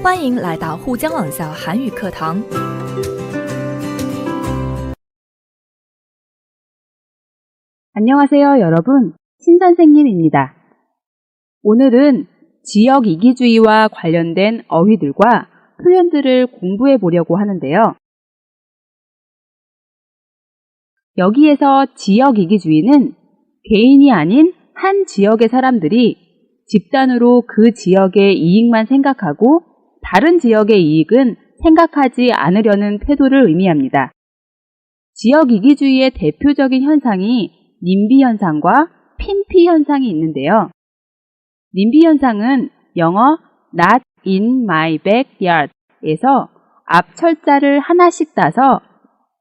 欢迎来到沪江网校韩语课堂。 안녕하세요, 여러분. 신선생님입니다. 오늘은 지역 이기주의와 관련된 어휘들과 표현들을 공부해 보려고 하는데요. 여기에서 지역 이기주의는 개인이 아닌 한 지역의 사람들이 집단으로 그 지역의 이익만 생각하고 다른 지역의 이익은 생각하지 않으려는 태도를 의미합니다. 지역 이기주의의 대표적인 현상이 님비 현상과 핀피 현상이 있는데요. 님비 현상은 영어 not in my backyard 에서 앞 철자를 하나씩 따서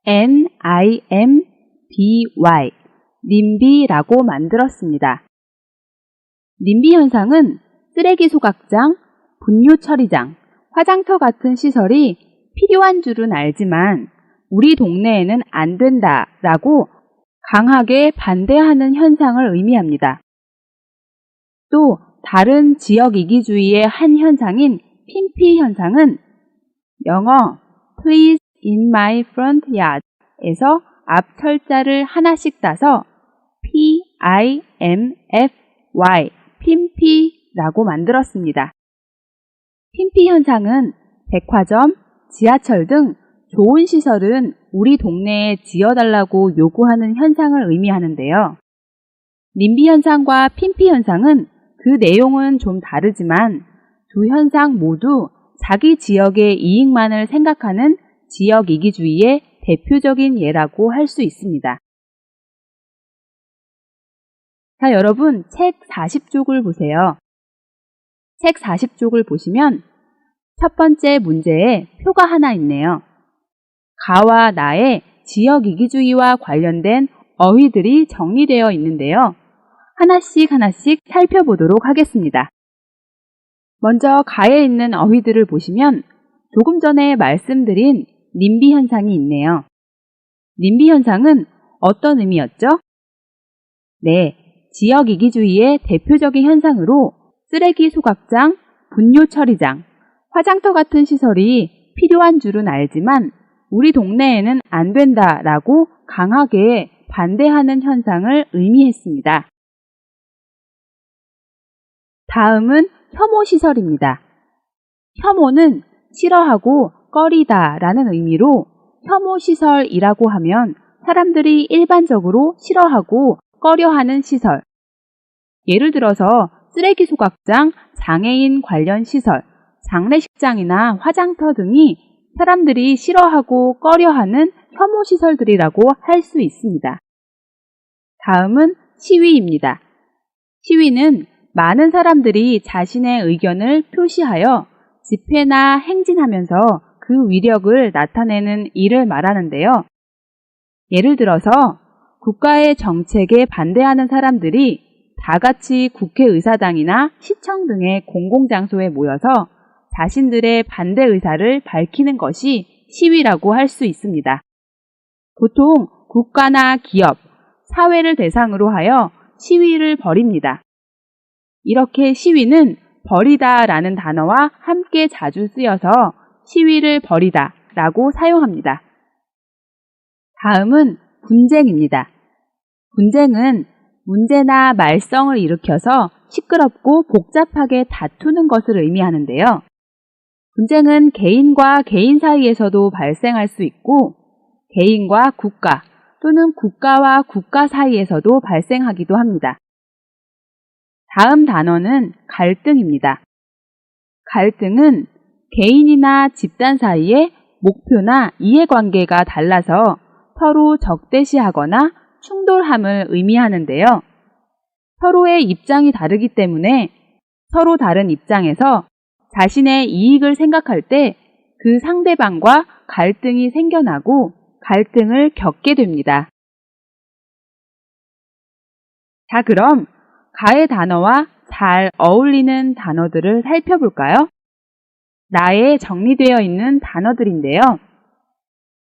NIMBY, 님비라고 만들었습니다. 님비 현상은 쓰레기 소각장, 분뇨 처리장, 화장터 같은 시설이 필요한 줄은 알지만 우리 동네에는 안 된다라고 강하게 반대하는 현상을 의미합니다. 또 다른 지역 이기주의의 한 현상인 핀피 현상은 영어 Please in my front yard 에서 앞 철자를 하나씩 따서 PIMFY, 핀피라고 만들었습니다. 핀피 현상은 백화점, 지하철 등 좋은 시설은 우리 동네에 지어달라고 요구하는 현상을 의미하는데요. 님비 현상과 핀피 현상은 그 내용은 좀 다르지만 두 현상 모두 자기 지역의 이익만을 생각하는 지역 이기주의의 대표적인 예라고 할 수 있습니다. 자, 여러분 책 40쪽을 보세요. 책 40쪽을 보시면 첫 번째 문제에 표가 하나 있네요. 가와 나의 지역 이기주의와 관련된 어휘들이 정리되어 있는데요. 하나씩 살펴보도록 하겠습니다. 먼저 가에 있는 어휘들을 보시면 조금 전에 말씀드린 님비 현상이 있네요. 님비 현상은 어떤 의미였죠? 네, 지역 이기주의의 대표적인 현상으로 쓰레기 소각장, 분뇨 처리장, 화장터 같은 시설이 필요한 줄은 알지만 우리 동네에는 안 된다라고 강하게 반대하는 현상을 의미했습니다. 다음은 혐오시설입니다. 혐오는 싫어하고 꺼리다 라는 의미로 혐오시설이라고 하면 사람들이 일반적으로 싫어하고 꺼려하는 시설. 예를 들어서 쓰레기 소각장, 장애인 관련 시설, 장례식장이나 화장터 등이 사람들이 싫어하고 꺼려하는 혐오시설들이라고 할 수 있습니다. 다음은 시위입니다. 시위는 많은 사람들이 자신의 의견을 표시하여 집회나 행진하면서 그 위력을 나타내는 일을 말하는데요. 예를 들어서 국가의 정책에 반대하는 사람들이 다 같이 국회의사당이나 시청 등의 공공장소에 모여서 자신들의 반대 의사를 밝히는 것이 시위라고 할 수 있습니다. 보통 국가나 기업, 사회를 대상으로 하여 시위를 벌입니다. 이렇게 시위는 벌이다 라는 단어와 함께 자주 쓰여서 시위를 벌이다 라고 사용합니다. 다음은 분쟁입니다. 분쟁은 문제나 말썽을 일으켜서 시끄럽고 복잡하게 다투는 것을 의미하는데요. 분쟁은 개인과 개인 사이에서도 발생할 수 있고 개인과 국가 또는 국가와 국가 사이에서도 발생하기도 합니다. 다음 단어는 갈등입니다. 갈등은 개인이나 집단 사이의 목표나 이해관계가 달라서 서로 적대시하거나 충돌함을 의미하는데요. 서로의 입장이 다르기 때문에 서로 다른 입장에서 자신의 이익을 생각할 때 그 상대방과 갈등이 생겨나고 갈등을 겪게 됩니다. 자, 그럼 가의 단어와 잘 어울리는 단어들을 살펴볼까요? 나에 정리되어 있는 단어들인데요.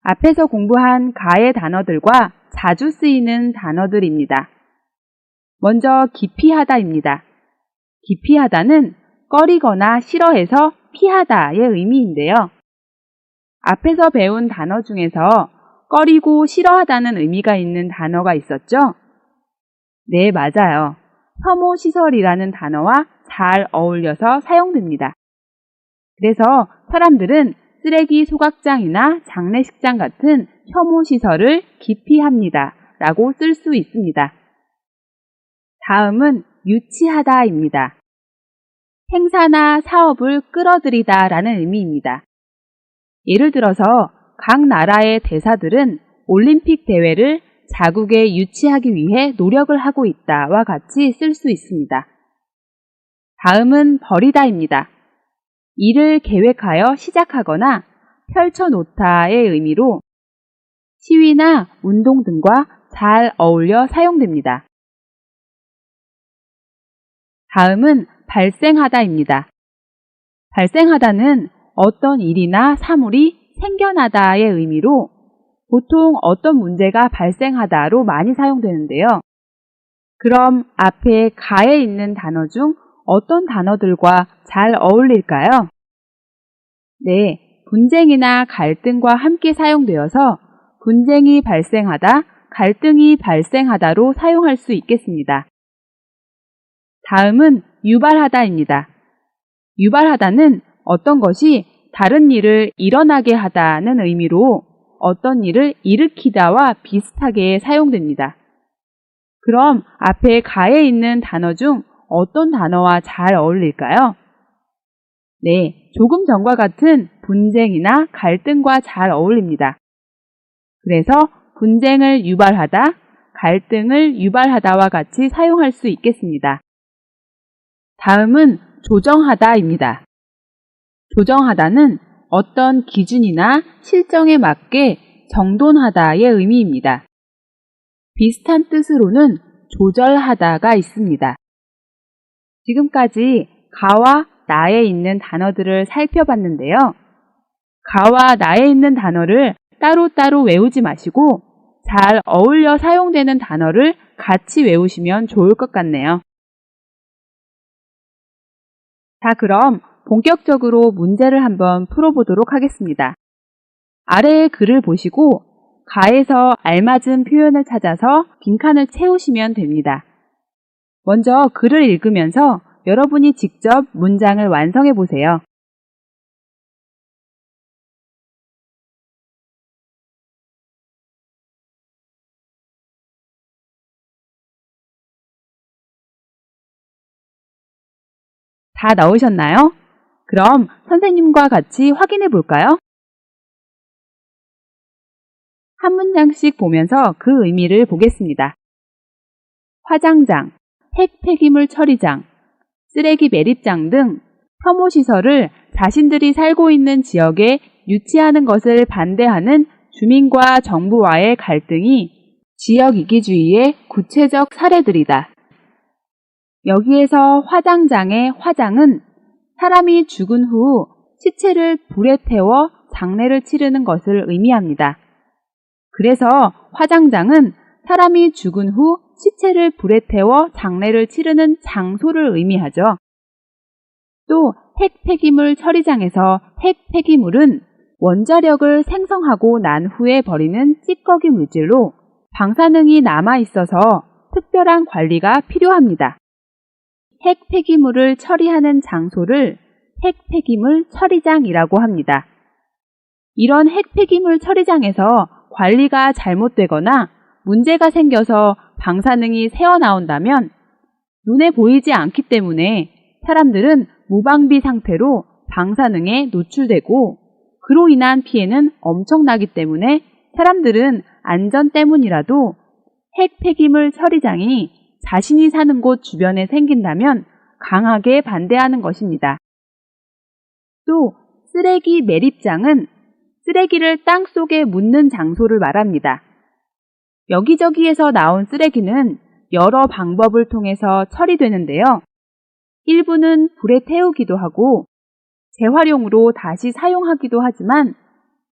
앞에서 공부한 가의 단어들과 자주 쓰이는 단어들입니다. 먼저 기피하다입니다. 기피하다는 꺼리거나 싫어해서 피하다의 의미인데요. 앞에서 배운 단어 중에서 꺼리고 싫어하다는 의미가 있는 단어가 있었죠? 네, 맞아요. 혐오시설이라는 단어와 잘 어울려서 사용됩니다. 그래서 사람들은 쓰레기 소각장이나 장례식장 같은 혐오시설을 기피합니다 라고 쓸 수 있습니다. 다음은 유치하다입니다. 행사나 사업을 끌어들이다 라는 의미입니다. 예를 들어서 각 나라의 대사들은 올림픽 대회를 자국에 유치하기 위해 노력을 하고 있다와 같이 쓸 수 있습니다. 다음은 벌이다입니다. 일을 계획하여 시작하거나 펼쳐놓다의 의미로 시위나 운동 등과 잘 어울려 사용됩니다. 다음은 발생하다입니다. 발생하다는 어떤 일이나 사물이 생겨나다의 의미로 보통 어떤 문제가 발생하다로 많이 사용되는데요. 그럼 앞에 가에 있는 단어 중 어떤 단어들과 잘 어울릴까요? 네, 분쟁이나 갈등과 함께 사용되어서 분쟁이 발생하다, 갈등이 발생하다로 사용할 수 있겠습니다. 다음은 유발하다입니다. 유발하다는 어떤 것이 다른 일을 일어나게 하다는 의미로 어떤 일을 일으키다와 비슷하게 사용됩니다. 그럼 앞에 가에 있는 단어 중 어떤 단어와 잘 어울릴까요? 네, 조금 전과 같은 분쟁이나 갈등과 잘 어울립니다. 그래서 분쟁을 유발하다, 갈등을 유발하다와 같이 사용할 수 있겠습니다. 다음은 조정하다입니다. 조정하다는 어떤 기준이나 실정에 맞게 정돈하다의 의미입니다. 비슷한 뜻으로는 조절하다가 있습니다. 지금까지 가와 나에 있는 단어들을 살펴봤는데요. 가와 나에 있는 단어를 따로따로 외우지 마시고 잘 어울려 사용되는 단어를 같이 외우시면 좋을 것 같네요. 자, 그럼 본격적으로 문제를 한번 풀어보도록 하겠습니다. 아래의 글을 보시고 가에서 알맞은 표현을 찾아서 빈칸을 채우시면 됩니다. 먼저 글을 읽으면서 여러분이 직접 문장을 완성해 보세요. 다 넣으셨나요? 그럼 선생님과 같이 확인해 볼까요? 한 문장씩 보면서 그 의미를 보겠습니다. 화장장, 핵 폐기물 처리장, 쓰레기 매립장 등 혐오시설을 자신들이 살고 있는 지역에 유치하는 것을 반대하는 주민과 정부와의 갈등이 지역 이기주의의 구체적 사례들이다. 여기에서 화장장의 화장은 사람이 죽은 후 시체를 불에 태워 장례를 치르는 것을 의미합니다. 그래서 화장장은 사람이 죽은 후 시체를 불에 태워 장례를 치르는 장소를 의미하죠. 또 핵 폐기물 처리장에서 핵 폐기물은 원자력을 생성하고 난 후에 버리는 찌꺼기 물질로 방사능이 남아 있어서 특별한 관리가 필요합니다. 핵 폐기물을 처리하는 장소를 핵 폐기물 처리장이라고 합니다. 이런 핵 폐기물 처리장에서 관리가 잘못되거나 문제가 생겨서 방사능이 새어나온다면 눈에 보이지 않기 때문에 사람들은 무방비 상태로 방사능에 노출되고 그로 인한 피해는 엄청나기 때문에 사람들은 안전 때문이라도 핵 폐기물 처리장이 자신이 사는 곳 주변에 생긴다면 강하게 반대하는 것입니다. 또 쓰레기 매립장은 쓰레기를 땅속에 묻는 장소를 말합니다. 여기저기에서 나온 쓰레기는 여러 방법을 통해서 처리되는데요. 일부는 불에 태우기도 하고 재활용으로 다시 사용하기도 하지만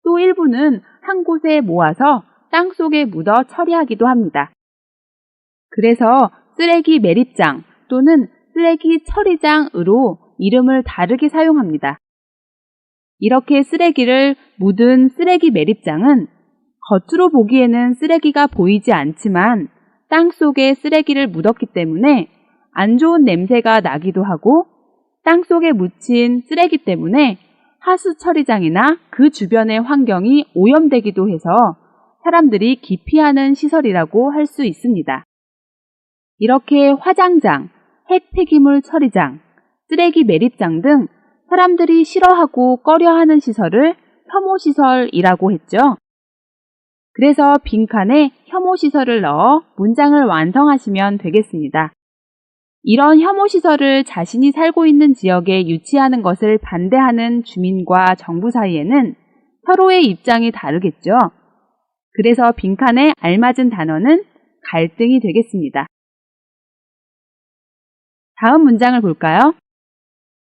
또 일부는 한 곳에 모아서 땅속에 묻어 처리하기도 합니다. 그래서 쓰레기 매립장 또는 쓰레기 처리장으로 이름을 다르게 사용합니다. 이렇게 쓰레기를 묻은 쓰레기 매립장은 겉으로 보기에는 쓰레기가 보이지 않지만 땅 속에 쓰레기를 묻었기 때문에 안 좋은 냄새가 나기도 하고 땅 속에 묻힌 쓰레기 때문에 하수 처리장이나 그 주변의 환경이 오염되기도 해서 사람들이 기피하는 시설이라고 할 수 있습니다. 이렇게 화장장, 핵폐기물 처리장, 쓰레기 매립장 등 사람들이 싫어하고 꺼려하는 시설을 혐오시설이라고 했죠. 그래서 빈칸에 혐오시설을 넣어 문장을 완성하시면 되겠습니다. 이런 혐오시설을 자신이 살고 있는 지역에 유치하는 것을 반대하는 주민과 정부 사이에는 서로의 입장이 다르겠죠. 그래서 빈칸에 알맞은 단어는 갈등이 되겠습니다. 다음 문장을 볼까요?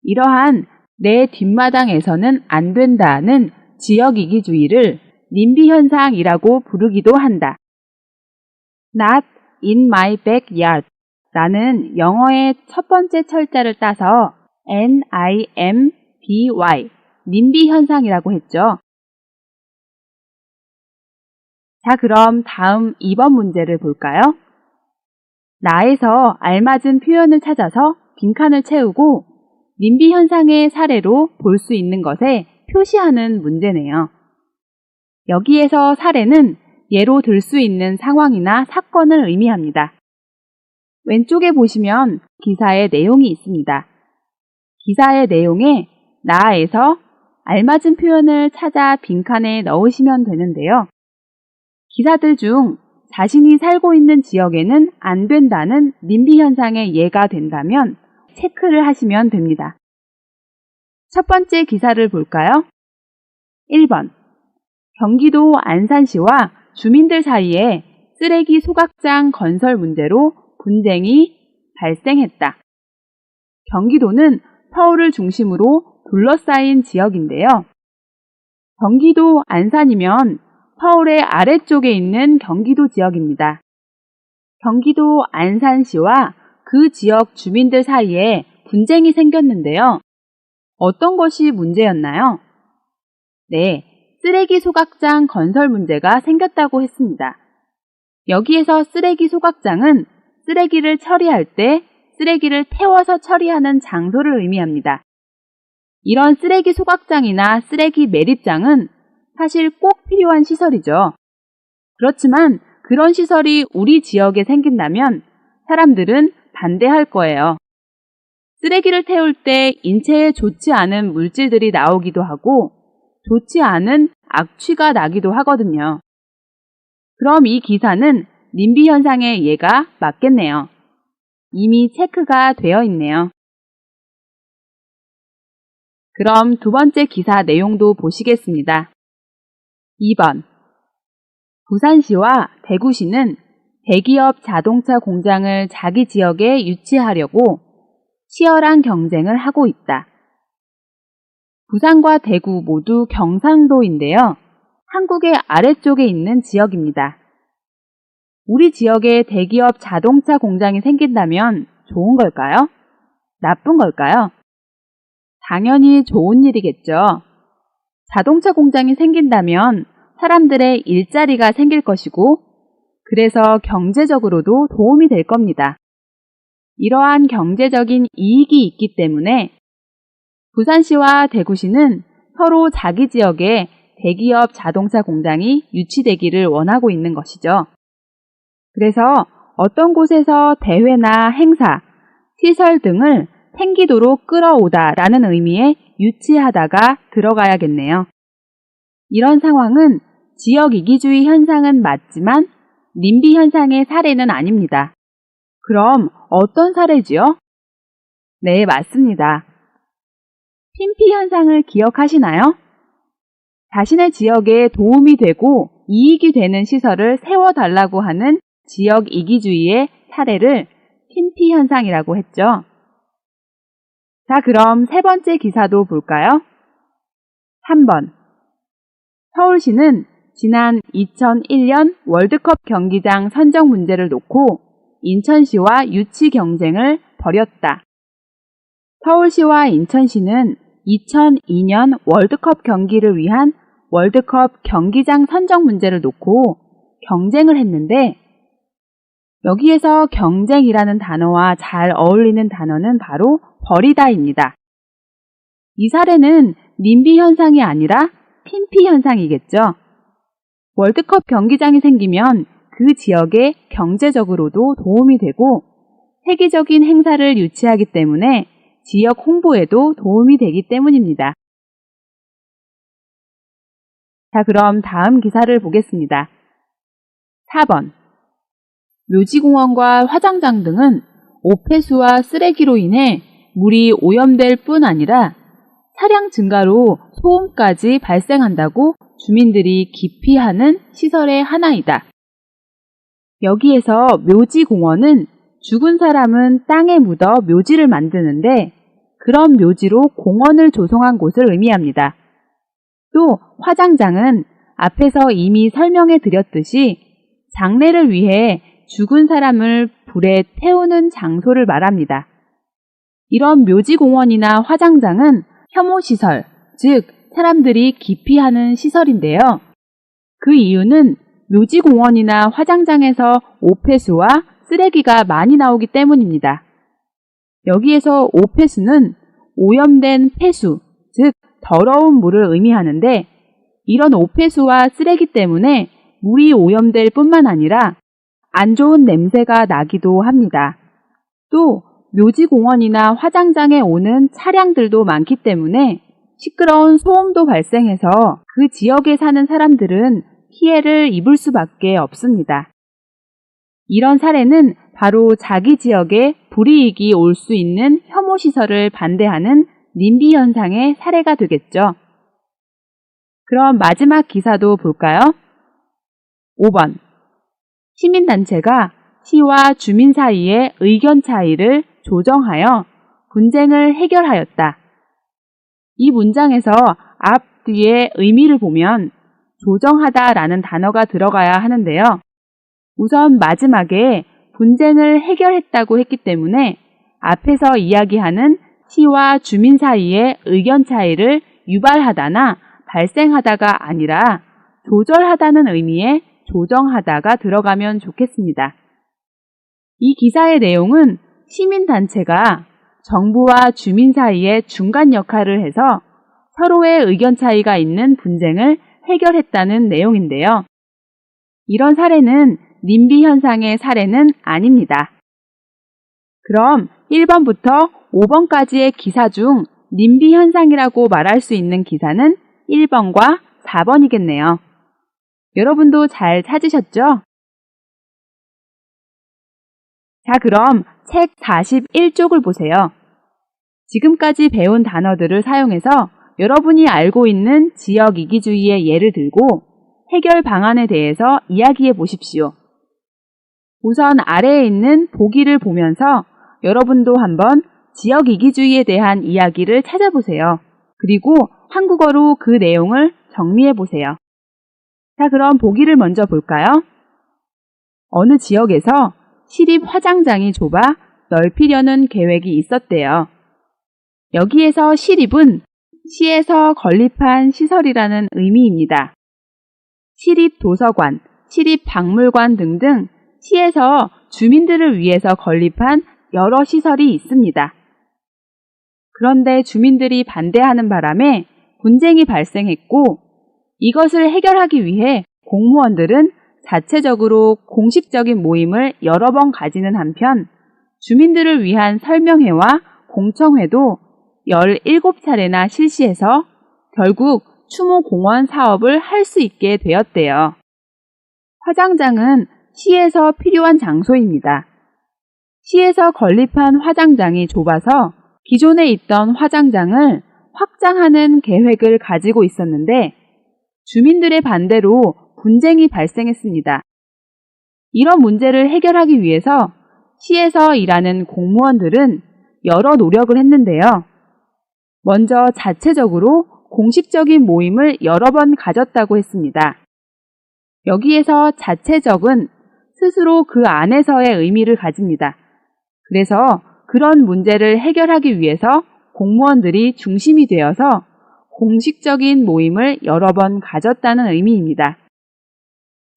이러한 내 뒷마당에서는 안 된다는 지역이기주의를 님비 현상이라고 부르기도 한다. Not in my backyard 라는 영어의 첫 번째 철자를 따서 NIMBY, 님비 현상이라고 했죠. 자, 그럼 다음 2번 문제를 볼까요? 나에서 알맞은 표현을 찾아서 빈칸을 채우고 님비 현상의 사례로 볼 수 있는 것에 표시하는 문제네요. 여기에서 사례는 예로 들 수 있는 상황이나 사건을 의미합니다. 왼쪽에 보시면 기사의 내용이 있습니다. 기사의 내용에 나에서 알맞은 표현을 찾아 빈칸에 넣으시면 되는데요. 기사들 중 자신이 살고 있는 지역에는 안 된다는 님비 현상의 예가 된다면 체크를 하시면 됩니다. 첫 번째 기사를 볼까요? 1번. 경기도 안산시와 주민들 사이에 쓰레기 소각장 건설 문제로 분쟁이 발생했다. 경기도는 서울을 중심으로 둘러싸인 지역인데요. 경기도 안산이면 서울의 아래쪽에 있는 경기도 지역입니다. 경기도 안산시와 그 지역 주민들 사이에 분쟁이 생겼는데요. 어떤 것이 문제였나요? 네, 쓰레기 소각장 건설 문제가 생겼다고 했습니다. 여기에서 쓰레기 소각장은 쓰레기를 처리할 때 쓰레기를 태워서 처리하는 장소를 의미합니다. 이런 쓰레기 소각장이나 쓰레기 매립장은 사실 꼭 필요한 시설이죠. 그렇지만 그런 시설이 우리 지역에 생긴다면 사람들은 반대할 거예요. 쓰레기를 태울 때 인체에 좋지 않은 물질들이 나오기도 하고 좋지 않은 악취가 나기도 하거든요. 그럼 이 기사는 님비 현상의 예가 맞겠네요. 이미 체크가 되어 있네요. 그럼 두 번째 기사 내용도 보시겠습니다. 2번. 부산시와 대구시는 대기업 자동차 공장을 자기 지역에 유치하려고 치열한 경쟁을 하고 있다. 부산과 대구 모두 경상도인데요. 한국의 아래쪽에 있는 지역입니다. 우리 지역에 대기업 자동차 공장이 생긴다면 좋은 걸까요? 나쁜 걸까요? 당연히 좋은 일이겠죠. 자동차 공장이 생긴다면 사람들의 일자리가 생길 것이고 그래서 경제적으로도 도움이 될 겁니다. 이러한 경제적인 이익이 있기 때문에 부산시와 대구시는 서로 자기 지역에 대기업 자동차 공장이 유치되기를 원하고 있는 것이죠. 그래서 어떤 곳에서 대회나 행사, 시설 등을 생기도록 끌어오다라는 의미의 유치하다가 들어가야겠네요. 이런 상황은 지역 이기주의 현상은 맞지만 님비 현상의 사례는 아닙니다. 그럼 어떤 사례지요? 네, 맞습니다. 핀피 현상을 기억하시나요? 자신의 지역에 도움이 되고 이익이 되는 시설을 세워달라고 하는 지역 이기주의의 사례를 핀피 현상이라고 했죠. 자, 그럼 세 번째 기사도 볼까요? 3번. 서울시는 지난 2001년 월드컵 경기장 선정 문제를 놓고 인천시와 유치 경쟁을 벌였다. 서울시와 인천시는 2002년 월드컵 경기를 위한 월드컵 경기장 선정 문제를 놓고 경쟁을 했는데 여기에서 경쟁이라는 단어와 잘 어울리는 단어는 바로 버리다입니다. 이 사례는 님비 현상이 아니라 팀피 현상이겠죠. 월드컵 경기장이 생기면 그 지역에 경제적으로도 도움이 되고 세계적인 행사를 유치하기 때문에 지역 홍보에도 도움이 되기 때문입니다. 자, 그럼 다음 기사를 보겠습니다. 4번. 묘지공원과 화장장 등은 오폐수와 쓰레기로 인해 물이 오염될 뿐 아니라 차량 증가로 소음까지 발생한다고 주민들이 기피하는 시설의 하나이다. 여기에서 묘지공원은 죽은 사람은 땅에 묻어 묘지를 만드는데 그런 묘지로 공원을 조성한 곳을 의미합니다. 또 화장장은 앞에서 이미 설명해 드렸듯이 장례를 위해 죽은 사람을 불에 태우는 장소를 말합니다. 이런 묘지공원이나 화장장은 혐오시설, 즉 사람들이 기피하는 시설인데요. 그 이유는 묘지공원이나 화장장에서 오폐수와 쓰레기가 많이 나오기 때문입니다. 여기에서 오폐수는 오염된 폐수, 즉 더러운 물을 의미하는데 이런 오폐수와 쓰레기 때문에 물이 오염될 뿐만 아니라 안 좋은 냄새가 나기도 합니다. 또 묘지공원이나 화장장에 오는 차량들도 많기 때문에 시끄러운 소음도 발생해서 그 지역에 사는 사람들은 피해를 입을 수밖에 없습니다. 이런 사례는 바로 자기 지역에 불이익이 올 수 있는 혐오시설을 반대하는 님비 현상의 사례가 되겠죠. 그럼 마지막 기사도 볼까요? 5번. 시민단체가 시와 주민 사이의 의견 차이를 조정하여 분쟁을 해결하였다. 이 문장에서 앞 뒤의 의미를 보면 조정하다라는 단어가 들어가야 하는데요. 우선 마지막에 분쟁을 해결했다고 했기 때문에 앞에서 이야기하는 시와 주민 사이의 의견 차이를 유발하다나 발생하다가 아니라 조절하다는 의미의 조정하다가 들어가면 좋겠습니다. 이 기사의 내용은 시민단체가 정부와 주민 사이에 중간 역할을 해서 서로의 의견 차이가 있는 분쟁을 해결했다는 내용인데요. 이런 사례는 님비 현상의 사례는 아닙니다. 그럼 1번부터 5번까지의 기사 중 님비 현상이라고 말할 수 있는 기사는 1번과 4번이겠네요. 여러분도 잘 찾으셨죠? 자, 그럼 책 41쪽을 보세요. 지금까지 배운 단어들을 사용해서 여러분이 알고 있는 지역 이기주의의 예를 들고 해결 방안에 대해서 이야기해 보십시오. 우선 아래에 있는 보기를 보면서 여러분도 한번 지역 이기주의에 대한 이야기를 찾아보세요. 그리고 한국어로 그 내용을 정리해 보세요. 자, 그럼 보기를 먼저 볼까요? 어느 지역에서 시립 화장장이 좁아 넓히려는 계획이 있었대요. 여기에서 시립은 시에서 건립한 시설이라는 의미입니다. 시립 도서관, 시립 박물관 등등 시에서 주민들을 위해서 건립한 여러 시설이 있습니다. 그런데 주민들이 반대하는 바람에 분쟁이 발생했고 이것을 해결하기 위해 공무원들은 자체적으로 공식적인 모임을 여러 번 가지는 한편 주민들을 위한 설명회와 공청회도 17차례나 실시해서 결국 추모공원 사업을 할 수 있게 되었대요. 화장장은 시에서 필요한 장소입니다. 시에서 건립한 화장장이 좁아서 기존에 있던 화장장을 확장하는 계획을 가지고 있었는데 주민들의 반대로 분쟁이 발생했습니다. 이런 문제를 해결하기 위해서 시에서 일하는 공무원들은 여러 노력을 했는데요. 먼저 자체적으로 공식적인 모임을 여러 번 가졌다고 했습니다. 여기에서 자체적은 스스로 그 안에서의 의미를 가집니다. 그래서 그런 문제를 해결하기 위해서 공무원들이 중심이 되어서 공식적인 모임을 여러 번 가졌다는 의미입니다.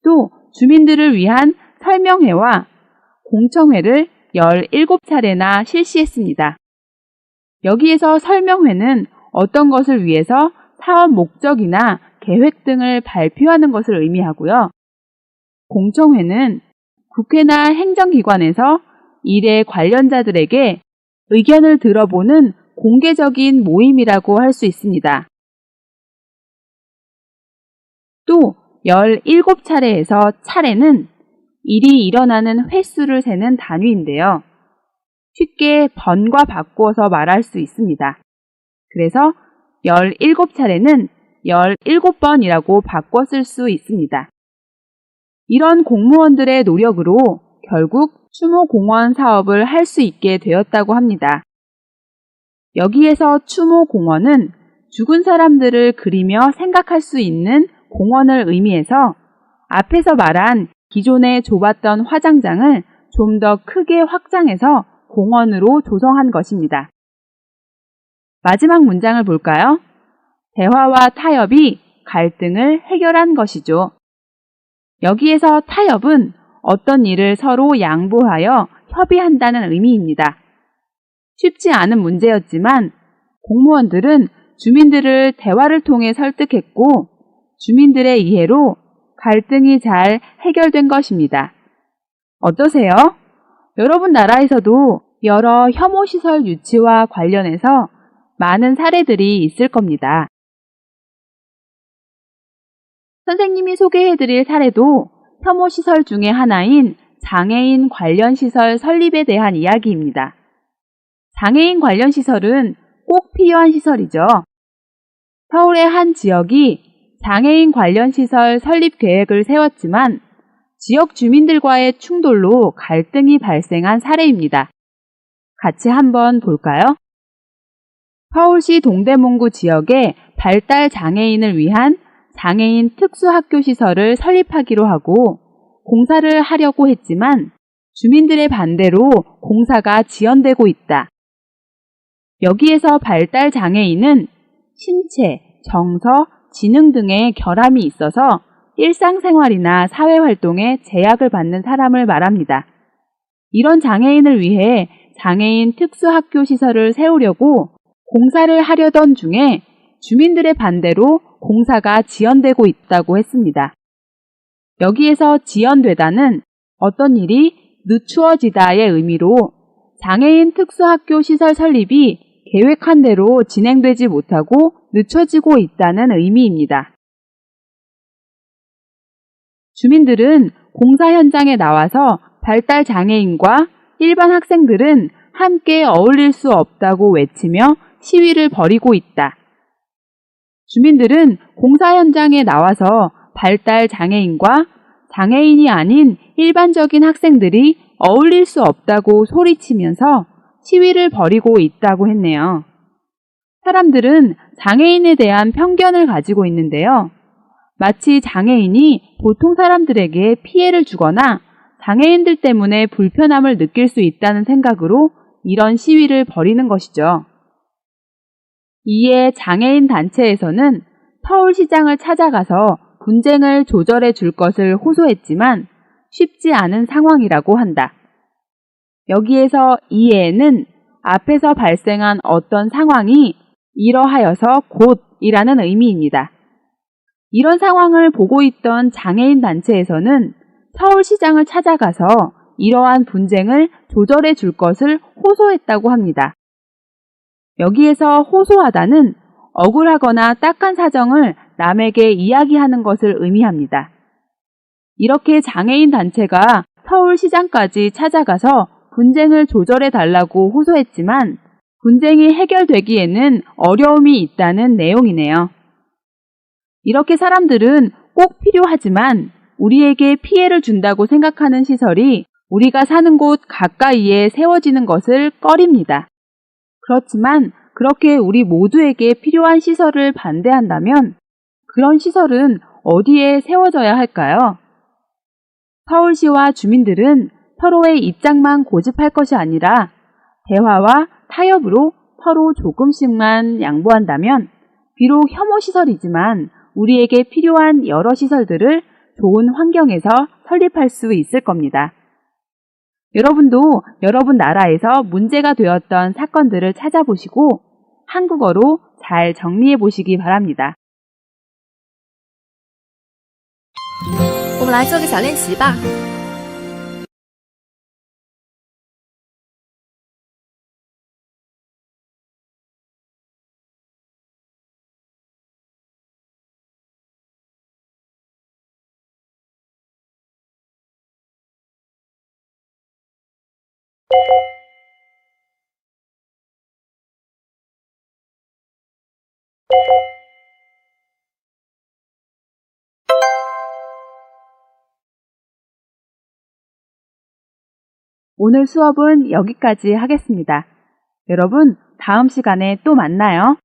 또 주민들을 위한 설명회와 공청회를 17차례나 실시했습니다. 여기에서 설명회는 어떤 것을 위해서 사업 목적이나 계획 등을 발표하는 것을 의미하고요. 공청회는 국회나 행정기관에서 일에 관련자들에게 의견을 들어보는 공개적인 모임이라고 할 수 있습니다. 또 17차례에서 차례는 일이 일어나는 횟수를 세는 단위인데요. 쉽게 번과 바꾸어서 말할 수 있습니다. 그래서 17차례는 17번이라고 바꿔 쓸 수 있습니다. 이런 공무원들의 노력으로 결국 추모공원 사업을 할 수 있게 되었다고 합니다. 여기에서 추모공원은 죽은 사람들을 그리며 생각할 수 있는 공원을 의미해서 앞에서 말한 기존에 좁았던 화장장을 좀 더 크게 확장해서 공원으로 조성한 것입니다. 마지막 문장을 볼까요? 대화와 타협이 갈등을 해결한 것이죠. 여기에서 타협은 어떤 일을 서로 양보하여 협의한다는 의미입니다. 쉽지 않은 문제였지만 공무원들은 주민들을 대화를 통해 설득했고 주민들의 이해로 갈등이 잘 해결된 것입니다. 어떠세요? 여러분 나라에서도 여러 혐오시설 유치와 관련해서 많은 사례들이 있을 겁니다. 선생님이 소개해드릴 사례도 혐오시설 중에 하나인 장애인 관련 시설 설립에 대한 이야기입니다. 장애인 관련 시설은 꼭 필요한 시설이죠. 서울의 한 지역이 장애인 관련 시설 설립 계획을 세웠지만 지역 주민들과의 충돌로 갈등이 발생한 사례입니다. 같이 한번 볼까요? 서울시 동대문구 지역에 발달 장애인을 위한 장애인 특수학교 시설을 설립하기로 하고 공사를 하려고 했지만 주민들의 반대로 공사가 지연되고 있다. 여기에서 발달 장애인은 신체, 정서, 지능 등의 결함이 있어서 일상생활이나 사회활동에 제약을 받는 사람을 말합니다. 이런 장애인을 위해 장애인 특수학교 시설을 세우려고 공사를 하려던 중에 주민들의 반대로 공사가 지연되고 있다고 했습니다. 여기에서 지연되다는 어떤 일이 늦추어지다의 의미로 장애인 특수학교 시설 설립이 계획한 대로 진행되지 못하고 늦춰지고 있다는 의미입니다. 주민들은 공사 현장에 나와서 발달 장애인과 일반 학생들은 함께 어울릴 수 없다고 외치며 시위를 벌이고 있다. 주민들은 공사 현장에 나와서 발달 장애인과 장애인이 아닌 일반적인 학생들이 어울릴 수 없다고 소리치면서 시위를 벌이고 있다고 했네요. 사람들은 장애인에 대한 편견을 가지고 있는데요. 마치 장애인이 보통 사람들에게 피해를 주거나 장애인들 때문에 불편함을 느낄 수 있다는 생각으로 이런 시위를 벌이는 것이죠. 이에 장애인 단체에서는 서울시장을 찾아가서 분쟁을 조절해 줄 것을 호소했지만 쉽지 않은 상황이라고 한다. 여기에서 이에는 앞에서 발생한 어떤 상황이 이러하여서 곧이라는 의미입니다. 이런 상황을 보고 있던 장애인 단체에서는 서울시장을 찾아가서 이러한 분쟁을 조절해 줄 것을 호소했다고 합니다. 여기에서 호소하다는 억울하거나 딱한 사정을 남에게 이야기하는 것을 의미합니다. 이렇게 장애인 단체가 서울시장까지 찾아가서 분쟁을 조절해 달라고 호소했지만 분쟁이 해결되기에는 어려움이 있다는 내용이네요. 이렇게 사람들은 꼭 필요하지만 우리에게 피해를 준다고 생각하는 시설이 우리가 사는 곳 가까이에 세워지는 것을 꺼립니다. 그렇지만 그렇게 우리 모두에게 필요한 시설을 반대한다면 그런 시설은 어디에 세워져야 할까요? 서울시와 주민들은 서로의 입장만 고집할 것이 아니라 대화와 타협으로 서로 조금씩만 양보한다면 비록 혐오 시설이지만 우리에게 필요한 여러 시설들을 좋은 환경에서 설립할 수 있을 겁니다. 여러분도 여러분 나라에서 문제가 되었던 사건들을 찾아보시고 한국어로 잘 정리해 보시기 바랍니다. 我们来做个小练习吧。오늘 수업은 여기까지 하겠습니다. 여러분, 다음 시간에 또 만나요.